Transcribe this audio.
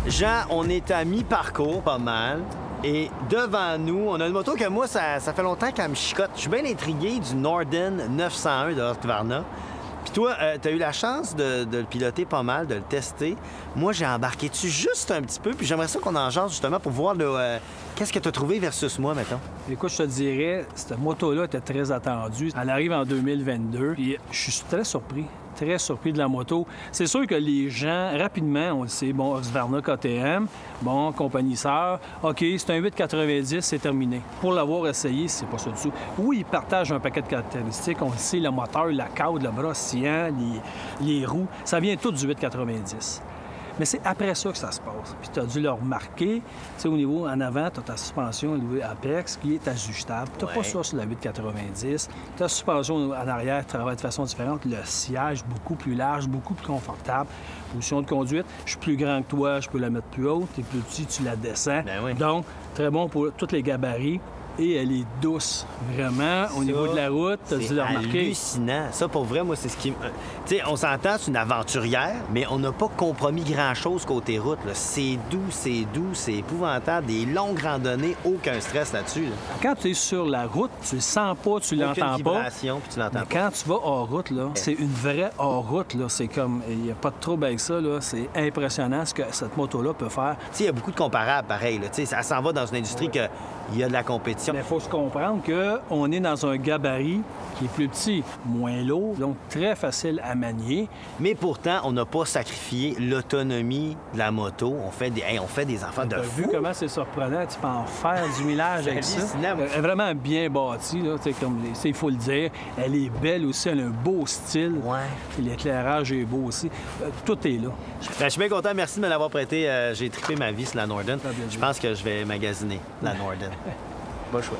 Jean, on est à mi-parcours, pas mal. Et devant nous, on a une moto que moi, ça fait longtemps qu'elle me chicote. Je suis bien intrigué du Norden 901 de Husqvarna. Puis toi, tu as eu la chance de le piloter pas mal, de le tester. Moi, j'ai embarqué dessus juste un petit peu, puis j'aimerais ça qu'on en jase justement pour voir qu'est-ce que tu as trouvé versus moi, mettons. Écoute, je te dirais, cette moto-là était très attendue. Elle arrive en 2022, puis je suis très surpris de la moto. C'est sûr que les gens, rapidement, on le sait, bon, Husqvarna KTM, bon, compagnie sœur, OK, c'est un 890, c'est terminé. Pour l'avoir essayé, c'est pas ça du tout. Oui, ils partagent un paquet de caractéristiques, on le sait, le moteur, la cadre, le bras sciant, les roues, ça vient tout du 890. Mais c'est après ça que ça se passe. Puis tu as dû le remarquer, tu sais, au niveau en avant, tu as ta suspension au niveau Apex qui est ajustable. Tu n'as pas ça sur la 890. Ta suspension en arrière travaille de façon différente. Le siège beaucoup plus large, beaucoup plus confortable. Position de conduite, je suis plus grand que toi, je peux la mettre plus haute. Tu es plus petit, tu la descends. Ben oui. Donc, très bon pour tous les gabarits. Et elle est douce, vraiment. Au niveau de la route, tu as dû le remarquer. C'est hallucinant. Ça, pour vrai, moi, c'est ce qui... Tu sais, on s'entend, c'est une aventurière, mais on n'a pas compromis grand-chose côté route. C'est doux, c'est épouvantable. Des longues randonnées, aucun stress là-dessus. Là. Quand tu es sur la route, tu le sens pas, tu l'entends pas. Puis tu l'entends pas. Quand tu vas hors route, là, c'est une vraie hors route. Là. C'est comme... Il n'y a pas de trouble avec ça. Là. C'est impressionnant ce que cette moto-là peut faire. Tu sais, il y a beaucoup de comparables, pareil. Là. Ça s'en va dans une industrie que... Il y a de la compétition. Mais il faut se comprendre qu'on est dans un gabarit qui est plus petit, moins lourd, donc très facile à manier. Mais pourtant, on n'a pas sacrifié l'autonomie de la moto. On fait des enfants de fou. Vu comment c'est surprenant, tu peux en faire du millage avec ça. Elle est vraiment bien bâtie, là, comme il faut le dire. Elle est belle aussi, elle a un beau style. Ouais. L'éclairage est beau aussi. Tout est là. Je suis bien content. Merci de me l'avoir prêté. J'ai trippé ma vie sur la Norden. Je pense que je vais magasiner la Norden. Bon choix.